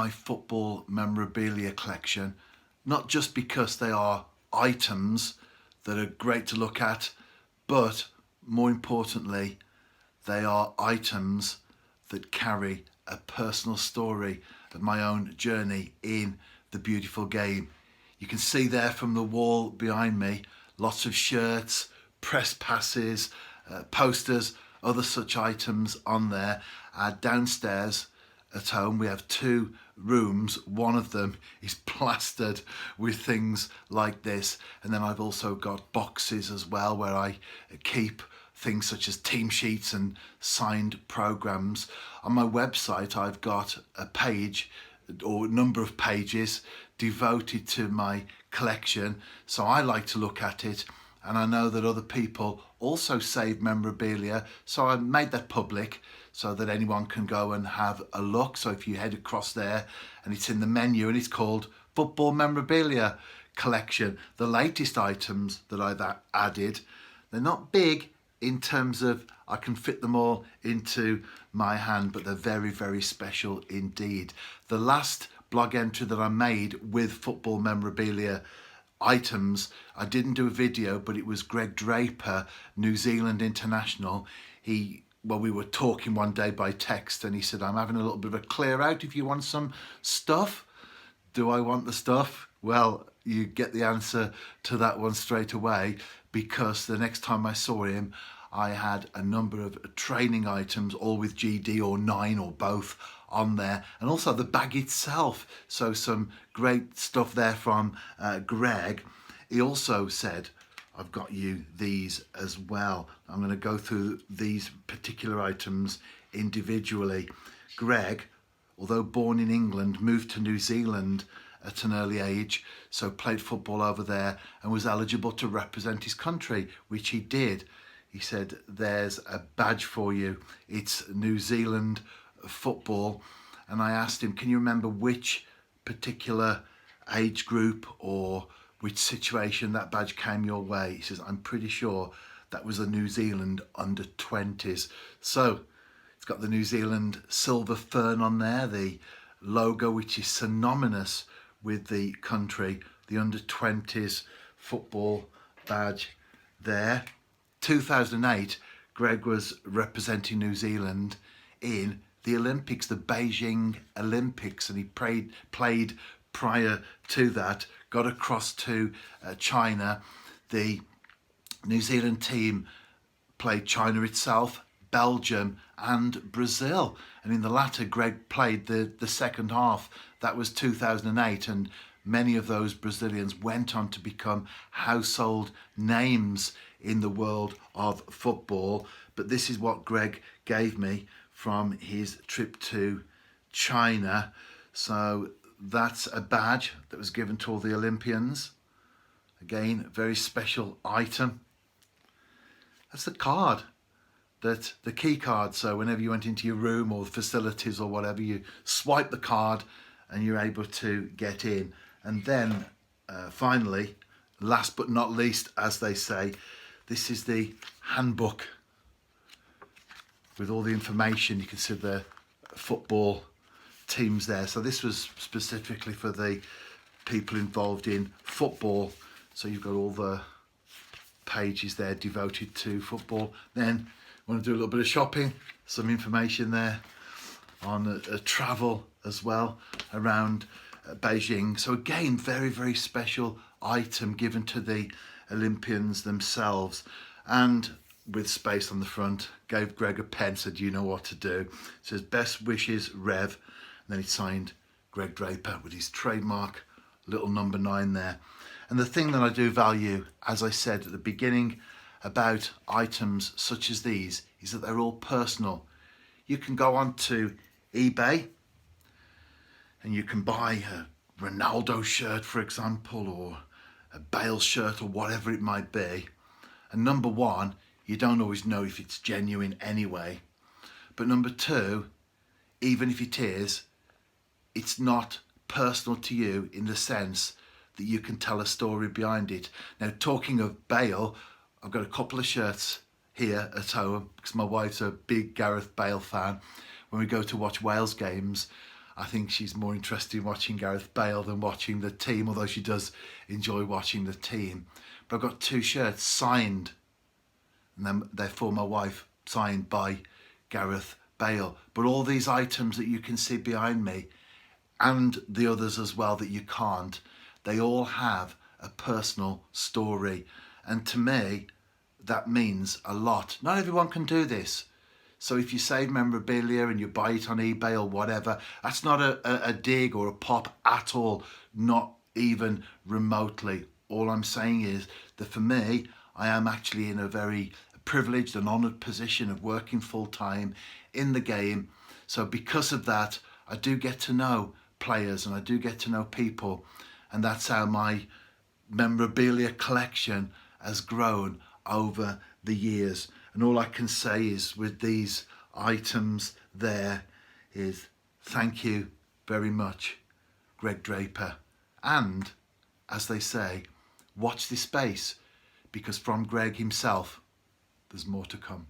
my football memorabilia collection, not just because they are items that are great to look at, but more importantly, they are items that carry a personal story of my own journey in the beautiful game. You can see there from the wall behind me, lots of shirts, press passes, posters, other such items on there. Downstairs at home we have two rooms. One of them is plastered with things like this, and then I've also got boxes as well where I keep things such as team sheets and signed programs. On my website I've got a page or a number of pages devoted to my collection, so I like to look at it, and I know that other people also save memorabilia, so I made that public so that anyone can go and have a look. So if you head across there, and it's in the menu, and it's called Football Memorabilia Collection. The latest items that I've added, they're not big in terms of I can fit them all into my hand, but they're very, very special indeed. The last blog entry that I made with football memorabilia items, I didn't do a video, but it was Greg Draper, New Zealand international. We were talking one day by text, and he said, I'm having a little bit of a clear out if you want some stuff. Do I want the stuff? Well, you get the answer to that one straight away, because the next time I saw him, I had a number of training items, all with GD or 9 or both on there, and also the bag itself. So some great stuff there from Greg. He also said, I've got you these as well. I'm going to go through these particular items individually. Greg, although born in England, moved to New Zealand at an early age, so played football over there and was eligible to represent his country, which he did. He said, there's a badge for you. It's New Zealand football. And I asked him, can you remember which particular age group or which situation that badge came your way? He says, I'm pretty sure that was the New Zealand under 20s. So it's got the New Zealand silver fern on there, the logo which is synonymous with the country, the under 20s football badge there. 2008, Greg was representing New Zealand in the Olympics, the Beijing Olympics, and he played prior to that, got across to China. The New Zealand team played China itself, Belgium and Brazil, and in the latter Greg played the second half. That was 2008, and many of those Brazilians went on to become household names in the world of football. But this is what Greg gave me from his trip to China. So that's a badge that was given to all the Olympians. Again, very special item. That's the card, the key card. So whenever you went into your room or the facilities or whatever, you swipe the card and you're able to get in. And then finally, last but not least, as they say, this is the handbook with all the information. You can see the football teams there. So this was specifically for the people involved in football. So you've got all the pages there devoted to football. Then want to do a little bit of shopping, some information there on travel as well around Beijing. So again, very, very special item given to the Olympians themselves. And with space on the front, gave Greg a pen, said, you know what to do. It says, best wishes, Rev. And then he signed Greg Draper with his trademark little number 9 there. And the thing that I do value, as I said at the beginning, about items such as these is that they're all personal. You can go on to eBay and you can buy a Ronaldo shirt, for example, or a Bale shirt or whatever it might be. And number one, you don't always know if it's genuine anyway. But number two, even if it is, it's not personal to you in the sense that you can tell a story behind it. Now, talking of Bale, I've got a couple of shirts here at home because my wife's a big Gareth Bale fan. When we go to watch Wales games, I think she's more interested in watching Gareth Bale than watching the team, although she does enjoy watching the team. But I've got 2 shirts signed, and then they're for my wife, signed by Gareth Bale. But all these items that you can see behind me, and the others as well that you can't, they all have a personal story. And to me, that means a lot. Not everyone can do this. So if you save memorabilia and you buy it on eBay or whatever, that's not a dig or a pop at all, not even remotely. All I'm saying is that for me, I am actually in a very privileged and honoured position of working full time in the game. So because of that, I do get to know players and I do get to know people, and that's how my memorabilia collection has grown over the years. And all I can say is with these items there is thank you very much, Greg Draper. And as they say, watch this space, because from Greg himself, there's more to come.